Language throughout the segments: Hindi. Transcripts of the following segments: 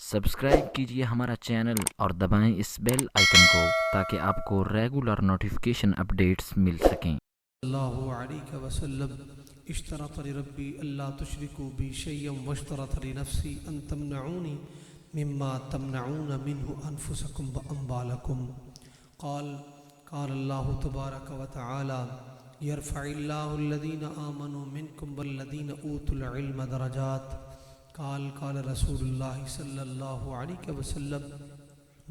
सब्सक्राइब कीजिए हमारा चैनल और दबाएं इस बेल आइकन को ताकि आपको रेगुलर नोटिफिकेशन अपडेट्स मिल सकें। सल्लल्लाहु अलैहि वसल्लम इश्तरत रब्बी अल्ला तुशरिकू बी शय्यन वश्तरत लिनफ्सी अन तमनऊनी मिम्मा तमनऊन मिन्हु अनफुसकुम व अम्वालकुम क़ाल क़ाल अल्लाहु तबारक व तआला यरफ़इल्लाहु अल्लज़ीना आमनू मिनकुम वल्लज़ीना ऊतुल इल्म दरजात क़ाल क़ाल रसूलुल्लाह सल्लल्लाहु अलैहि वसल्लम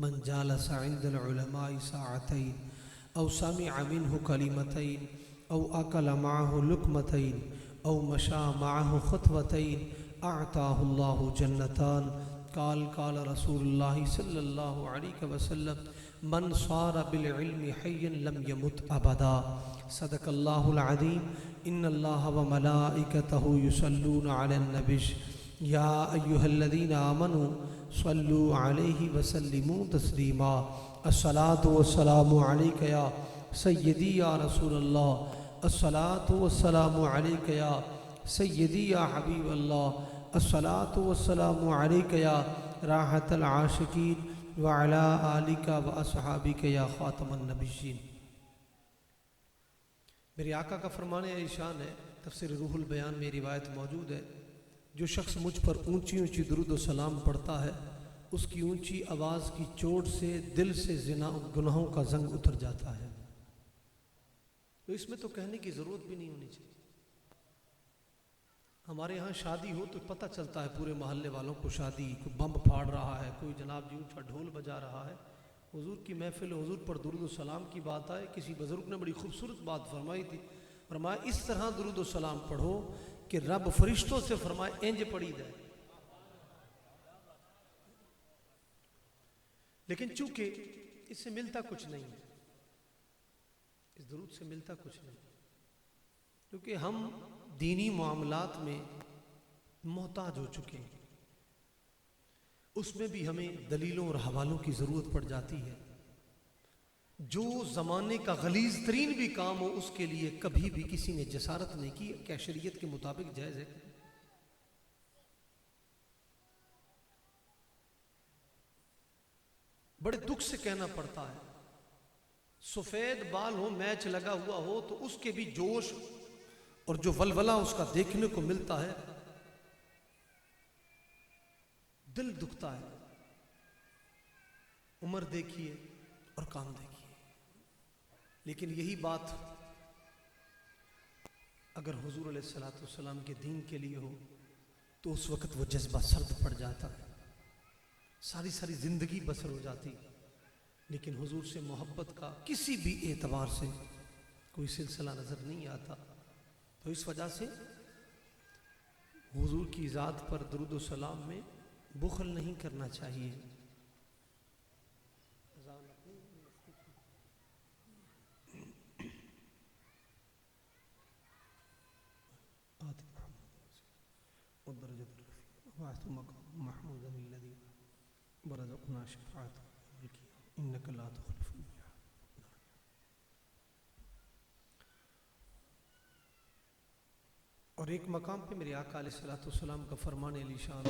मन जालसा इंदल उलमाई साअतैन औ समिअ मिन्हु कलिमतैन औ अकल माअहु लुक़मतैन औ मशा माअहु खुतवतैन अअताहुल्लाहु जन्नतान क़ाल क़ाल रसूलुल्लाह सल्लल्लाहु अलैहि वसल्लम मन सार बिल इल्मि हय्यन लम यमुत अबदा सदक़ल्लाहुल अज़ीम इन्नल्लाह व मलाइकतहु युसल्लूना अलन नबी या अय्युहल्लज़ीना आमनू सल्लू अलैहि वसल्लिमू तस्लीमा अस्सलातु वस्सलामु अलैका या सय्यदी या रसूलल्लाह अस्सलातु वस्सलामु अलैका या सय्यदी या हबीबल्लाह अस्सलातु वस्सलामु अलैका या राहतल आशिकीन व अला आलिका व अस्हाबिका या खातमन नबिय्यीन। मेरे आका का फरमान ईशान है, तफसीर रूहुल बयान में रिवायत मौजूद है, जो शख्स मुझ पर ऊंची ऊंची दुरूद व सलाम पढ़ता है उसकी ऊंची आवाज़ की चोट से दिल से जिना गुनाहों का जंग उतर जाता है। तो इसमें तो कहने की ज़रूरत भी नहीं होनी चाहिए। हमारे यहाँ शादी हो तो पता चलता है पूरे मोहल्ले वालों को, शादी कोई बम फाड़ रहा है, कोई जनाब जी ऊँचा ढोल बजा रहा है, हुजूर की महफिल, हुजूर पर दुरूद व सलाम की बात आए। किसी बुज़ुर्ग ने बड़ी खूबसूरत बात फरमाई थी, फरमाया इस तरह दुरूद व सलाम पढ़ो कि रब फरिश्तों से फरमाए इंज पड़ी जाए। लेकिन चूंकि इससे मिलता कुछ नहीं है, इस दुरूद से मिलता कुछ नहीं, क्योंकि हम दीनी मामलात में मोहताज हो चुके हैं। उसमें भी हमें दलीलों और हवालों की ज़रूरत पड़ जाती है। जो ज़माने का गलीज़ तरीन भी काम हो उसके लिए कभी भी किसी ने जसारत नहीं की, क्या शरीयत के मुताबिक जायज़ है? बड़े दुख से कहना पड़ता है, सफ़ेद बाल हो, मैच लगा हुआ हो तो उसके भी जोश और जो वलवला उसका देखने को मिलता है, दिल दुखता है। उम्र देखिए और काम देखिए। लेकिन यही बात अगर हुजूर अलैहिस्सलातु वस्सलाम के दीन के लिए हो तो उस वक़्त वो जज्बा सर्द पड़ जाता है, सारी सारी ज़िंदगी बसर हो जाती। लेकिन हुजूर से मोहब्बत का किसी भी एतबार से कोई सिलसिला नज़र नहीं आता। तो इस वजह से हुजूर की ज़ात पर दुरूद व सलाम में बुखल नहीं करना चाहिए। और एक मकाम पे मेरे आका अलैहिस्सलातु वस्सलाम का फरमान अलीशान,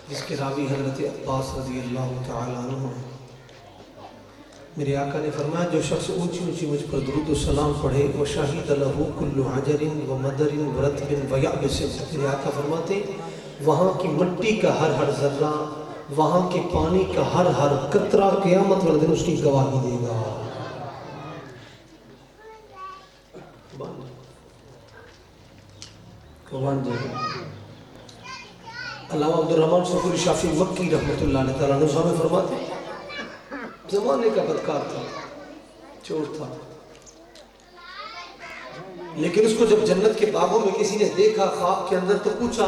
जिसके रावी हज़रत अब्बास रज़ियल्लाहु तआला अन्हु, मेरे आका ने फरमाया जो शख्स ऊंची ऊंची मुझ पर दुरूद व सलाम पढ़े वो शाहिद लहू कुल्लु हजरिन व मदरिन व रतबिन व याबिसिन। मेरे आका फरमाते वहाँ की मिट्टी का हर हर जर्रा, वहाँ के पानी का हर हर कतरा क़यामत वाले दिन उसकी गवाही देगा। अल्लामा अब्दुर्रहमान सफूरी शाफी मक्की रहमतुल्लाह अलैह में फरमाते जमाने का बदकार था, चोर था, लेकिन उसको जब जन्नत के बागों में किसी ने देखा ख्वाब के अंदर तो पूछा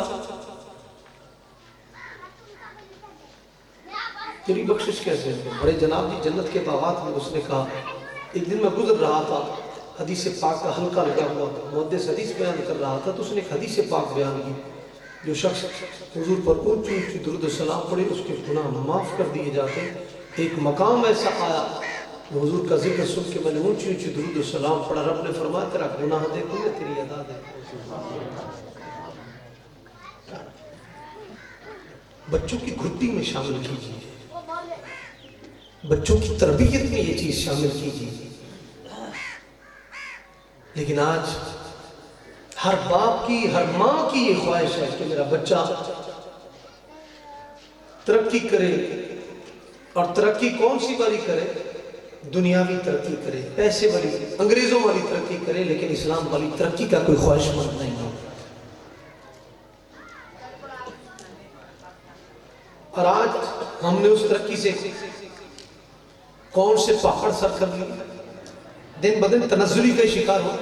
तेरी बख्शिश कैसे है? बड़े जनाब जी जन्नत के बागात में। उसने कहा एक दिन मैं गुजर रहा था, हदीस पाक का हल्का लगा हुआ था, मुहद्दिस हदीस बयान कर रहा था, तो उसने एक हदीस पाक बयान की, जो शख्स हुजूर पर ऊंची ऊंची दुरूद व सलाम पढ़े उसके गुनाह माफ़ कर दिए जाते। एक मकाम ऐसा आया हुजूर का जिक्र सुन के मैंने ऊंची ऊंची दुरूद व सलाम पढ़ा, रब ने फरमाया तेरा गुनाह देखूंगा, तेरी अदा देखूंगा। बच्चों की घुट्टी में शामिल कीजिए, बच्चों की तरबियत में ये चीज शामिल कीजिए। लेकिन आज हर बाप की, हर माँ की ये ख्वाहिश है कि मेरा बच्चा तरक्की करे। और तरक्की कौन सी वाली करे? दुनियावी तरक्की करे, पैसे वाली, अंग्रेजों वाली तरक्की करे, लेकिन इस्लाम वाली तरक्की का कोई ख्वाहिशमंद नहीं हो। और आज हमने उस तरक्की से कौन से पहाड़ सर कर लिए, दिन ब दिन तनज़्ज़ुली के शिकार हो।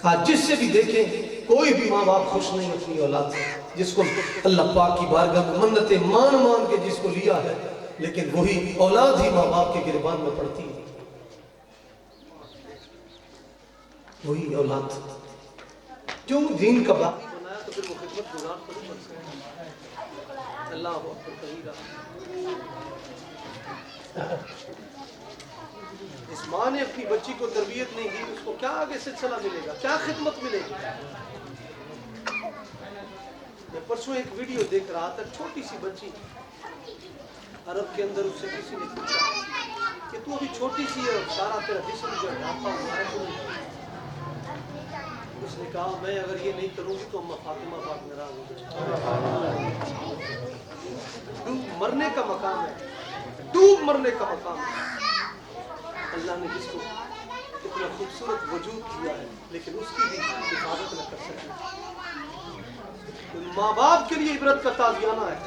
आज जिससे भी देखें, कोई भी माँ बाप खुश नहीं अपनी औलाद से, जिसको अल्लाह पाक की बारगाह में मन्नतें मान मान के जिसको लिया है, लेकिन वही औलाद ही माँ बाप के गिरबान में पड़ती है। वही औलाद क्यों दीन का बाप बनाया, तो फिर वो खिदमत गुजार तो नहीं बन सकता। अल्लाह अकबर कबीरा। इस माँ ने अपनी बच्ची को तरबियत नहीं दी, उसको क्या आगे सिलसिला मिलेगा, क्या खिदमत मिलेगी? मैं परसों एक वीडियो देख रहा था, छोटी सी बच्ची अरब के अंदर, उससे किसी ने पूछा कि तू अभी छोटी सी है, सारा तेरा जिस्म जो ढांपा हुआ है, उसने कहा मैं अगर ये नहीं करूंगी तो अम्मा फातिमा पाक नाराज हो जाएगी। डूब मरने का मकाम है, डूब मरने का मकाम है। अल्लाह ने जिसको इतना खूबसूरत वजूद दिया है, लेकिन उसकी भी हिफाजत न कर सके। माँ बाप के लिए इबरत का ताज़ियाना है।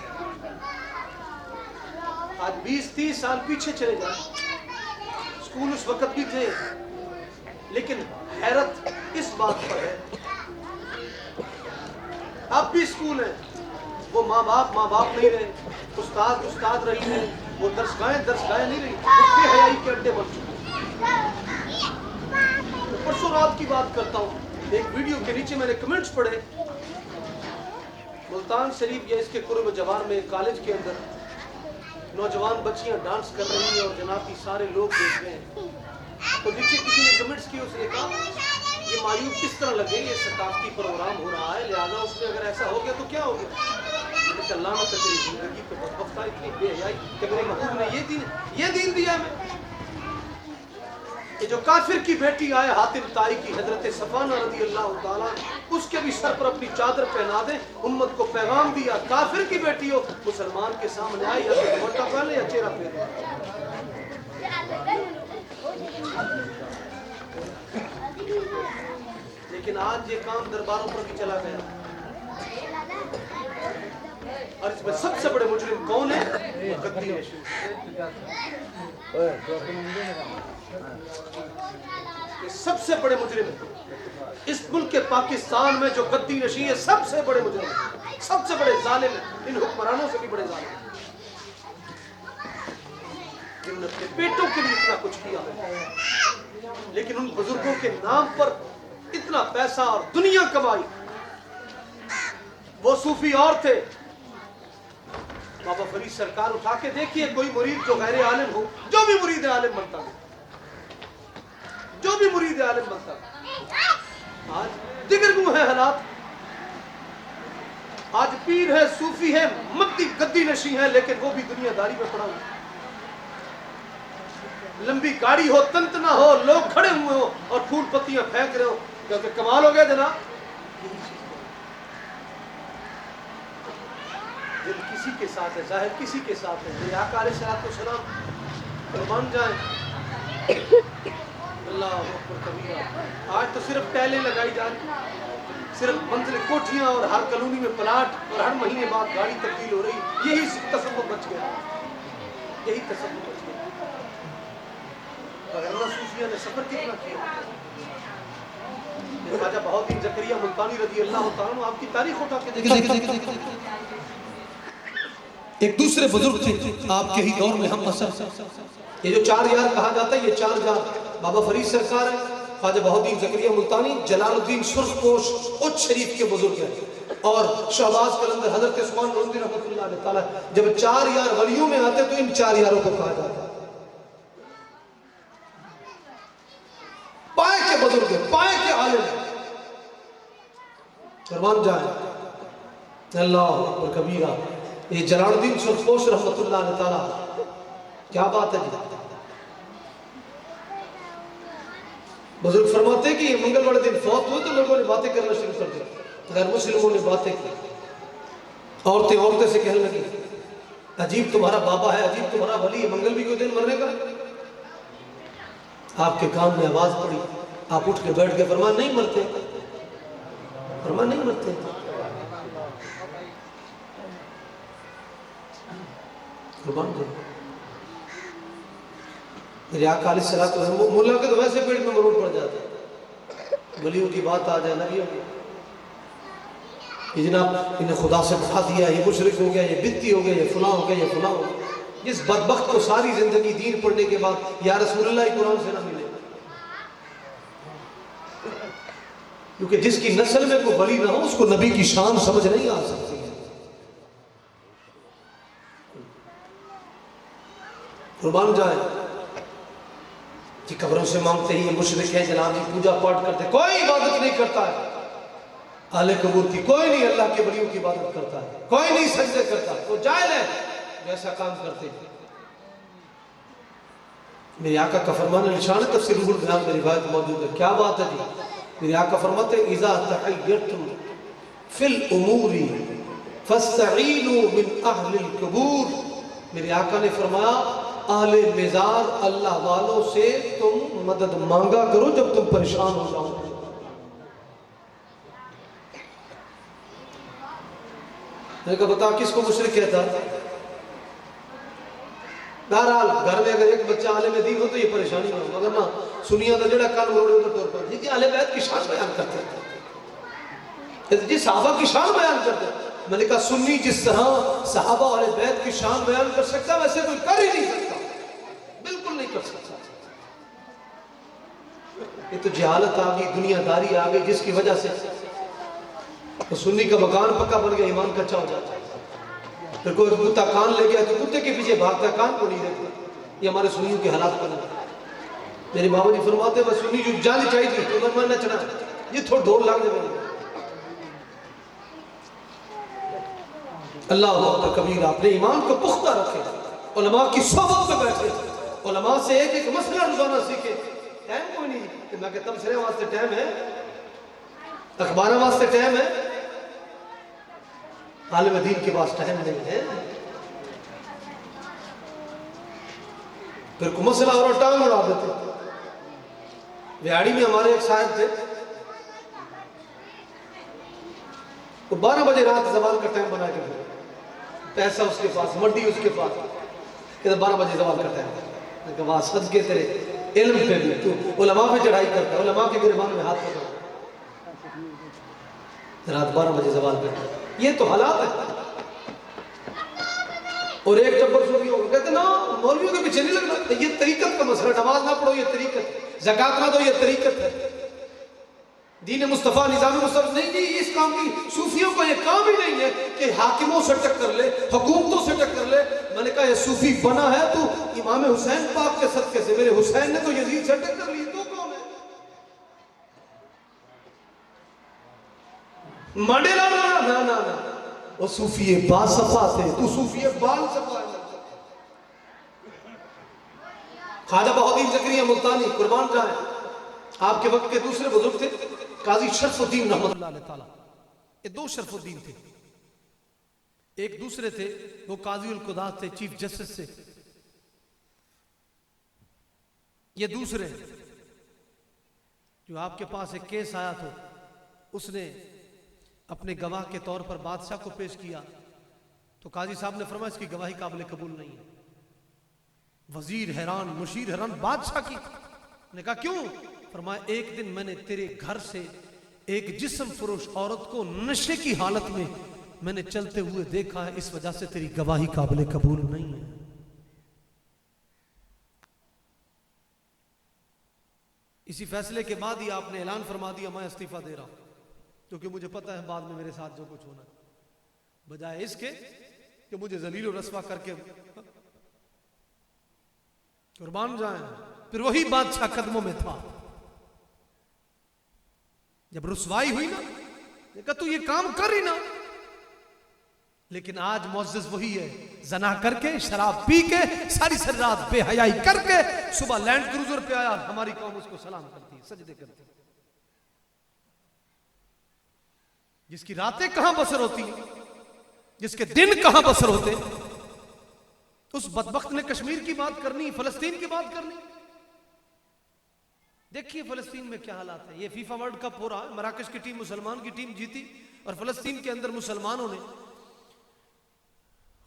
आज 20-30 साल पीछे चले जाए, स्कूल उस वक्त भी थे, लेकिन हैरत इस बात पर है अब भी स्कूल है, वो माँ बाप नहीं रहे, उस्ताद रही है, वो दर्सगाहें नहीं रही, बेहयाई के अड्डे बन चुके। परसों रात की बात करता हूँ, एक वीडियो के नीचे मैंने कमेंट्स पढ़े, मुल्तान शरीफ या इसके कुर्ब जवान में कॉलेज के अंदर नौजवान बच्चियां डांस कर रही हैं और जनाब की सारे लोग देख रहे हैं। तो नीचे किसी ने कमेंट्स किए, उसने कहा ये मायूब किस तरह लगे, ये सकाफती प्रोग्राम हो रहा है, लिहाजा उसमें अगर ऐसा हो गया तो क्या हो गया। अल्लाह ने तेरी जिंदगी पे बदबख्ता इतनी बेहयाई कि मेरे महबूब ने ये दीन दिया हमें। ये जो काफिर की बेटी आए हातिम ताई की, हजरत सफाना रज़ी अल्लाह ताला, उसके भी सर पर अपनी चादर पहना दे, उम्मत को पैगाम दिया, काफिर की बेटी हो, मुसलमान के सामने आई, या तो दुपट्टा पहने या चेहरा पहने। लेकिन आज ये काम दरबारों पर भी चला गया, और इसमें सबसे बड़े मुजरिम कौन है? गद्दी नशीं। सबसे बड़े मुजरिम इस मुल्क के पाकिस्तान में जो गद्दी नशीं है, सबसे बड़े मुजरिम, सबसे बड़े जालिम, इन हुक्मरानों से भी बड़े जालिम, जिन्होंने अपने बेटों के लिए इतना कुछ किया, लेकिन उन बुजुर्गों के नाम पर इतना पैसा और दुनिया कमाई। वो सूफी और थे, बाबा फरीद सरकार उठा के देखिए, कोई मुरीद जो गैर आलिम हो, जो भी मुरीद आलिम बनता है, जो भी मुरीद आलिम बनता है, आज दिगरगू है हालात। आज पीर है, सूफी है, मद्दी गद्दी नशीं है, लेकिन वो भी दुनियादारी में पड़ा हुआ। लंबी गाड़ी हो, तंतना हो, लोग खड़े हुए हो और फूल पत्तियां फेंक रहे हो, क्योंकि कमाल हो गया जनाब। दिल किसी के साथ है, जाहिर किसी के साथ है। मेरे आका अलैहिस्सलाम कुर्बान जाए, अल्लाह अकबर कबीरा। आज तो सिर्फ टैलें लगाई जा रही, सिर्फ मंजिल कोठियां और हर कॉलोनी में प्लाट, और हर महीने बाद गाड़ी तब्दील हो रही। यही तसव्वुर बच गया, यही तसव्वुर बच गया। वरना सूफिया ने सफर कितना किया। ख्वाजा बहाउद्दीन ज़करिया मुल्तानी रज़ी अल्लाह तआला अन्हु, आपकी तारीख उठा के देखिए, एक दूसरे बुजुर्ग थे आपके ही दौर में, हम ये जो 4 यार कहा जाता है, ये 4 यार बाबा फरीद सरकार है, ख्वाजा बहाउद्दीन ज़करिया मुल्तानी, जलालुद्दीन सुर्खपोश उच्च शरीफ के बुजुर्ग हैं, और शहबाज कलंदर, हजरत उस्मान नुरउद्दीन रहमतुल्लाह अलैह ताला। जब 4 यार वलियों में आते तो इन 4 यारों को कहा जाता है पाए के बुजुर्ग, पाए के आलिम, कुर्बान जाए। अल्लाह अकबर कबीरा। ये जलालुद्दीन सुरपोश रहमतुल्लाह अलैह ताला, क्या बात है जी। बुजुर्ग फरमाते कि ये मंगल वाले दिन फौत हुए तो लोगों ने बातें करना शुरू कर दी, गैर मुस्लिमों ने बातें की। औरतें औरतें से कहने लगी, अजीब तुम्हारा बाबा है, अजीब तुम्हारा वली है, मंगल भी कोई दिन मरने का। आपके कान में आवाज पड़ी, आप उठ के बैठ के फरमान नहीं मरते, फरमान नहीं मरते। मेरे आका अलैहिस्सलातु मुल्ला के तो वैसे पेट में मरोड़ पड़ जाता है, वलियों की बात आ जाए नबियों की, जनाब इन्हें खुदा से बढ़ा दिया, ये मुशरिक हो गया, ये बित्ती हो गया, ये फुला हो गया, ये फुला हो गया। जिस बदबख्त को सारी जिंदगी दीन पढ़ने के बाद या रसूलुल्लाह कुरान से ना मिले, क्योंकि जिसकी नस्ल में कोई वली ना हो उसको नबी की शान समझ नहीं आ सकती है। कुर्बान जाए जी, कब्रों से मांगते ही ये मुशरिक है जनाब जी, पूजा पाठ करते, कोई इबादत नहीं करता है आले कबूर की, कोई नहीं अल्लाह के वलियों की इबादत करता है, कोई नहीं सजदे करता, वो जाहिल है जो ऐसा काम करते हैं। मेरे आका का फरमान निशान है, तफसीर रुहुल बयान में रिवायत मौजूद है। क्या बात है जी। मेरे आका फरमाते इज़ा तहय्यरतुम फिल उमूरी फस्तईनु मिन अहलिल कुबूर। मेरे आका ने फरमाया अहले मेज़ार अल्लाह वालों से तुम मदद मांगा करो जब तुम परेशान हो जाओ। मैंने कहा बता किसको मुशरिक कहता है? बहरहाल घर में अगर एक बच्चा आलिम दीन हो तो ये परेशानी ना हो, अगर ना सुनिया तो जड़ा कान मोड़े तो टोर पर जी अहले बैत की शान बयान करते हैं जी, सहाबा की शान बयान करते हैं। मैंने कहा सुन्नी जिस तरह सहाबा अहले बैत की शान बयान कर सकता वैसे कोई कर ही नहीं सकता, बिल्कुल नहीं कर सकता। ये तो जहालत आ गई, दुनियादारी आ गई, जिसकी वजह से तो सुन्नी का मकान पक्का बन गया, ईमान कच्चा हो जाता है। फिर कोई कुत्ता कान ले गया तो कुत्ते के पीछे भागता, कान को नहीं देखता। ये हमारे सुन्नियों के हालात बने। मेरे बाबा जी फरमाते बस सुन्नी जो जानी चाहिए तो मैं नचना, ये थोड़ा ढोल लाग जाए। अल्लाह कबीर, आपने ईमान को पुख्ता रखे, उलमा की सोहबत में बैठे, उलमा से एक एक मसला रोजाना सीखे। टाइम कोई नहीं कि मैं कहता तबसरे वास्ते टाइम है, अखबार वास्ते टाइम है, आलिम दीन के पास टाइम नहीं है। फिर को मसला और टांग उड़ा देते। बिहाड़ी में हमारे एक साहब थे, तो 12 बजे रात जवाल का टाइम बना के, पैसा उसके पास, मड्डी उसके पास, कहते 12 बजे जवाल का टाइम। वहां सज के तेरे इल्म पे भी तू उलमा पे चढ़ाई करता, उलमा के गिरबान में हाथ पकड़, रात 12 बजे जवाल पे। ये तो हालात है। और एक टब्बर सूफी होगा कहते ना मौलवियों के पीछे नहीं लगना, ये तरीकत का मसला, नमाज ना पढ़ो ये तरीकत, ज़कात ना दो ये तरीकत है, दीन मुस्तफ़ा निज़ाम मुस्तफ़ा नहीं जी। इस काम की सूफियों को ये काम ही नहीं है कि हाकिमों से टक्कर ले, हुकूमतों से टक्कर ले। मैंने कहा ये सूफी बना है तो इमाम हुसैन पाक के सदके से, मेरे हुसैन ने तो यजीद से टक्कर ली, तो कौन है? मंडेला ना ना ना ना, वो सूफी बासफा थे, तू सूफी बाल सफा है। ख्वाजा बहाउद्दीन ज़करिया मुल्तानी कुर्बान जाए, आपके वक्त के दूसरे बुजुर्ग थे काजी शरफुद्दीन रहमतुल्लाह अलैह ताला। ये 2 शरफुद्दीन थे, एक दूसरे थे वो काजी उल कुदात थे, चीफ जस्टिस से। ये दूसरे जो आपके पास एक केस आया तो उसने अपने गवाह के तौर पर बादशाह को पेश किया, तो काजी साहब ने फरमाया इसकी गवाही काबिल कबूल नहीं है। वजीर हैरान, मुशीर हैरान, बादशाह की ने कहा क्यों? फरमाया एक दिन मैंने तेरे घर से एक जिस्म फरोश औरत को नशे की हालत में मैंने चलते हुए देखा है, इस वजह से तेरी गवाही काबिल कबूल नहीं है। इसी फैसले के बाद ही आपने ऐलान फरमा दिया मैं इस्तीफा दे रहा हूं, क्योंकि मुझे पता है बाद में मेरे साथ जो कुछ होना, बजाय इसके कि मुझे जलील और रस्वा करके कुर्बान जाए। फिर वही बादशाह कदमों में था, जब रुसवाई हुई ना, देखा तू ये काम कर ही ना, लेकिन आज मुअज़्ज़िज़ वही है, जना करके शराब पी के सारी सारी रात बेहयाई करके सुबह लैंड क्रूजर पे आया, हमारी कौम उसको सलाम करती है, सजदे करती है। जिसकी रातें कहां बसर होती हैं, जिसके दिन कहां बसर होते, उस बदबख्त ने कश्मीर की बात करनी, फलस्तीन की बात करनी। देखिए फलस्तीन में क्या हालात है। ये फीफा वर्ल्ड कप हो रहा है, मराकश की टीम, मुसलमान की टीम जीती और फलस्तीन के अंदर मुसलमानों ने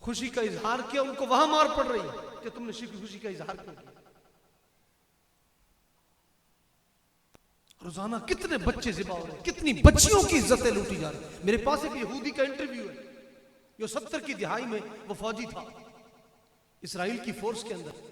खुशी का इजहार किया, उनको वहां मार पड़ रही है कि तुमने खुशी का इजहार क्यों किया। रोजाना कितने बच्चे ज़िबा हो रहे हैं, कितनी बच्चियों की इज्जतें लूटी जा रही। मेरे पास एक यहूदी का इंटरव्यू है, जो 70 की दिहाई में वो फौजी था इसराइल की फोर्स के अंदर।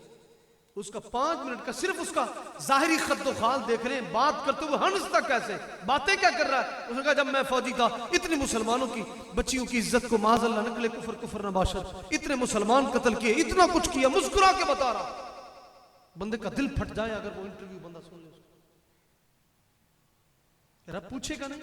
उसका 5 मिनट का सिर्फ उसका जाहिरी खद्दो खाल देख रहे हैं, बात करते हुए हंसता कैसे, बातें क्या कर रहा है। उसने कहा जब मैं फौजी था इतनी मुसलमानों की बच्चियों की इज्जत को माज़अल्लाह निकले कुफर कुफर नबाशत, इतने मुसलमान कत्ल किए, इतना कुछ किया, मुस्कुरा के बता रहा। बंदे का दिल फट जाए अगर वो इंटरव्यू बंदा सुन ले। रब पूछेगा नहीं,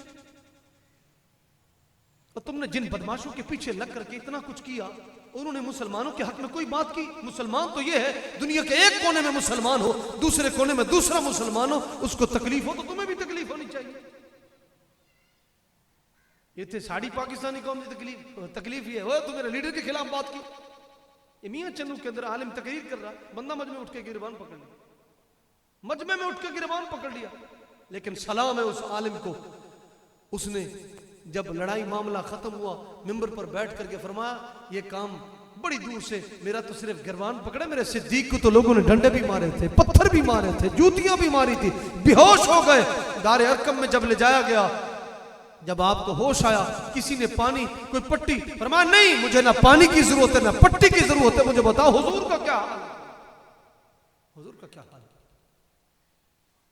और तुमने जिन बदमाशों के पीछे लग करके इतना कुछ किया, उन्होंने मुसलमानों के हक में कोई बात की। मुसलमान तो ये है दुनिया के एक कोने में मुसलमान हो, दूसरे कोने में दूसरा मुसलमान हो, उसको तकलीफ हो तो तुम्हें भी तकलीफ होनी चाहिए। ये थे साड़ी पाकिस्तानी कौम की तकलीफ ये हो तो मेरे लीडर के खिलाफ बात की। ये मियां चन्नू के अंदर आलिम तकरीर कर रहा, बंदा मजमे उठ के गिरबान पकड़ लिया, मजमे में उठ के गिरबान पकड़ लिया। लेकिन सलाम है उस आलिम को, उसने जब लड़ाई मामला खत्म हुआ मिंबर पर बैठ करके फरमाया ये काम बड़ी दूर से, मेरा तो सिर्फ गिरबान पकड़ा, मेरे सिद्दीक को तो लोगों ने डंडे भी मारे थे, पत्थर भी मारे थे, जूतियां भी मारी थी, बेहोश हो गए। दारे अरकम में जब ले जाया गया, जब आपको होश आया, किसी ने पानी कोई पट्टी, फरमाया नहीं मुझे ना पानी की जरूरत है ना पट्टी की जरूरत है, मुझे बताओ हुजूर का क्या हाल, हुजूर का क्या हाल।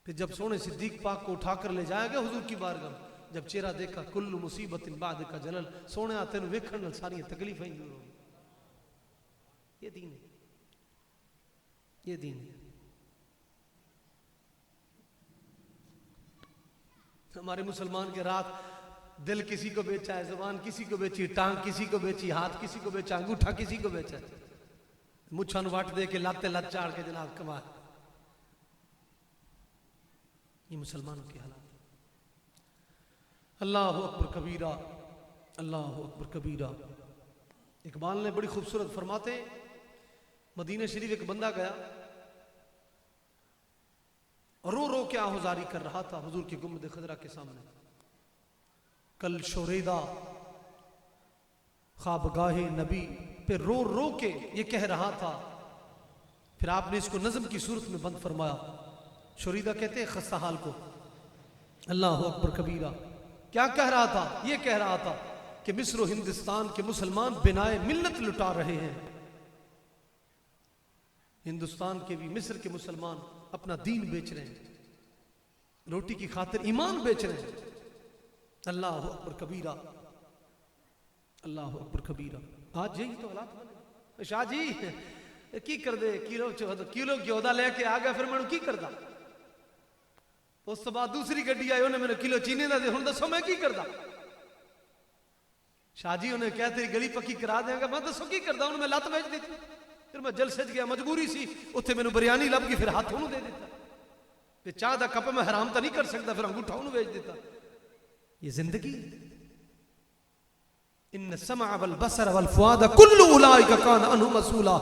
फिर जब सोने सिद्दीक पाक को उठाकर ले जाया गया हुजूर की बारगाह, जब चेहरा देखा कुल्लु मुसीबतिन बाद का जलल, सोने आते वेखण नाल सारी तकलीफां ही दूर हो गई। ये दीन है, ये दीन है। हमारे मुसलमान के रात दिल किसी को बेचा है, जुबान किसी को बेची, टांग किसी को बेची, हाथ किसी को बेचा, अंगूठा किसी को बेचा, मुच्छा वाट दे के लाते लत चाड़ के जनाब कमा। ये मुसलमानों की हालत। अल्लाह अकबर कबीरा, अल्लाह अकबर कबीरा। इकबाल ने बड़ी खूबसूरत फरमाते, मदीने शरीफ एक बंदा गया, रो रो के आहुजारी कर रहा था हुजूर की गुम्बद खजरा के सामने। कल शोरेदा ख्वाबगाहे नबी पे रो रो के ये कह रहा था। फिर आपने इसको नज़म की सूरत में बंद फरमाया। शोरीदा कहते हैं खस्ता हाल को। अल्लाह अकबर कबीरा। क्या कह रहा था? ये कह रहा था कि मिस्र हिंदुस्तान के मुसलमान बिनाए मिल्लत लुटा रहे हैं। हिंदुस्तान के भी मिस्र के मुसलमान अपना दीन बेच रहे हैं, रोटी की खातिर ईमान बेच रहे हैं। अल्लाह अकबर कबीरा, अल्लाह अकबर कबीरा। आज यही तो हालात बने। शाह जी की कर दे किलो घ्योदा लेके आ गया, फिर मैं की करदा। उस तो बाद दूसरी गड्डी आई, उन्हें मैंने किलो चीनी ना दे, हुण दसो मैं की करदा। शाह जी उन्हें कहा तेरी गली पक्की करा देंगे, मैं दसो की करदा। उन्हें मैं लत बेच दी, फिर मैं जलसे गया, मजबूरी सी, उत्थे मैंने बिरयानी लभ गई, फिर हाथ उन्होंने दे दिता। फिर चाह का कप मैं हराम तो नहीं कर सकता, फिर अंगूठा उन्होंने बेच दिता। ये जिंदगी। इन्न समा वल बसर वल फुआद कुल्लु उलाइका कान अनहु मसूला।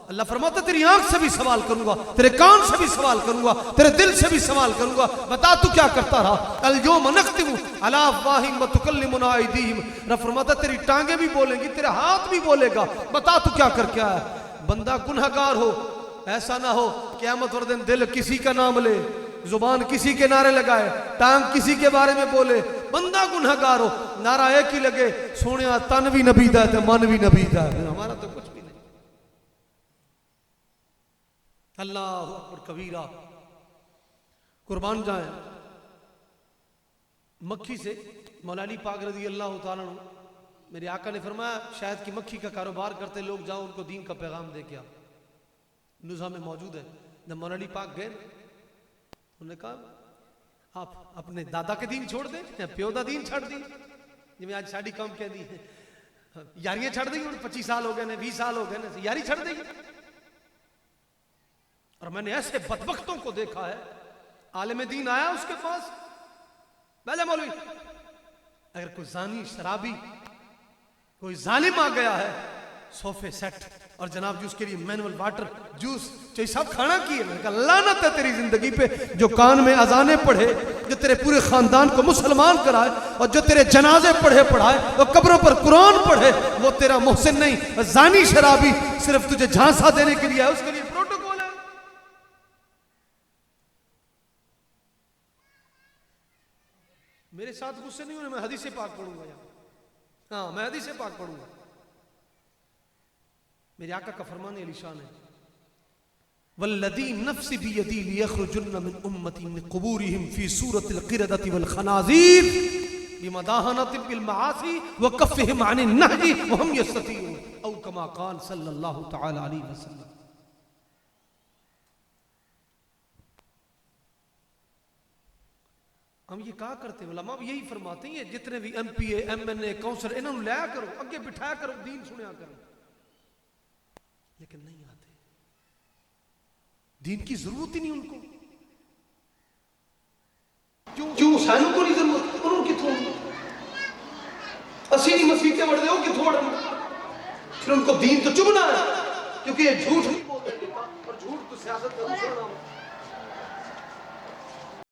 अल्लाह फरमाता तेरी आंख से भी सवाल करूंगा, तेरे कान से भी सवाल करूंगा, तेरे दिल से भी सवाल करूंगा। बता तू क्या करता रहा। अल यौम नख्तिमु अला अफ़वाहिहिम व तुकल्लिमुना अयदीहिम। रब फरमाता तेरी टांगे भी बोलेंगी, तेरा हाथ भी बोलेगा। बता तू क्या करके आया। बंदा गुनहगार हो, ऐसा ना हो क़यामत वाले दिन दिल किसी का नाम ले, जुबान किसी के नारे लगाए, टांग किसी के बारे में बोले। बंदा गुनहगार हो, नारा एक ही लगे, सोने तन भी नबी दा ते मन भी नबी दा। हमारा तो कुछ भी नहीं। अल्लाह अकबर कबीरा। कुर्बान जाए मक्खी से मौला अली पाक रज़ी अल्लाह तआला अन्हु, मेरे आका ने फरमाया शायद कि मक्खी का कारोबार करते लोग जाओ उनको दीन का पैगाम दे के आओ। नुज़ा में मौजूद है। जब मौला अली पाक गए, उन्होंने कहा आप अपने दादा के दीन छोड़ दें या प्यो दा दीन छड़ दी। जिमें आज साड़ी कम कह दी है, यारियां छड़ दी, 25 साल हो गए ने, 20 साल हो गए ने, यारी छड़ दी। और मैंने ऐसे बदबख्तों को देखा है, आलिम दीन आया उसके पास, पहले मौलवी, अगर कोई जानी शराबी कोई जालिम आ गया है, सोफे सेट और जनाब जी उसके लिए मैनुअल वाटर जूस चाहिए, सब खाना की है। मैंने कहा लानत है तेरी जिंदगी पे, जो कान में अजाने पढ़े, जो तेरे पूरे खानदान को मुसलमान कराए, और जो तेरे जनाजे पढ़े पढ़ाए, और कब्रों पर कुरान पढ़े, वो तेरा मोहसिन नहीं। जानी शराबी सिर्फ तुझे झांसा देने के लिए है, उसके लिए प्रोटोकॉल है। मेरे साथ गुस्से नहीं होने, मैं हदीस पाक पढ़ूंगा यार, हाँ मैं हदीस पाक पढ़ूंगा। मेरे आका का फरमान अलीशान है, वल्लदी नफ्सी बियदी लियखरुजुन्न मिन उम्मती मिन कुबूरिहिम फी सूरतिल क़िरदति वल खनाज़ीर बिमदाहनति बिल मआसी व कफ़हिम अनिन नहजी व हम यस्ततीऊन औ कमा क़ाल सल्लल्लाहु तआला अलैहि वसल्लम। हम ये कहा करते हैं, उलमा भी यही फरमाते हैं, जितने भी MPA MNA काउंसलर इन्होंने लाया करो, अगे बिठाया करो, दीन सुनया करो, लेकिन नहीं आते। दीन की जरूरत ही नहीं उनको। क्यों सानू को नहीं जरूरत, उन्होंने कितों असी नहीं मसीते बढ़ दो कितों बढ़, फिर उनको दीन तो चुभना है, क्योंकि ये झूठ नहीं बोलते, और झूठ तो सियासत का दूसरा नाम है।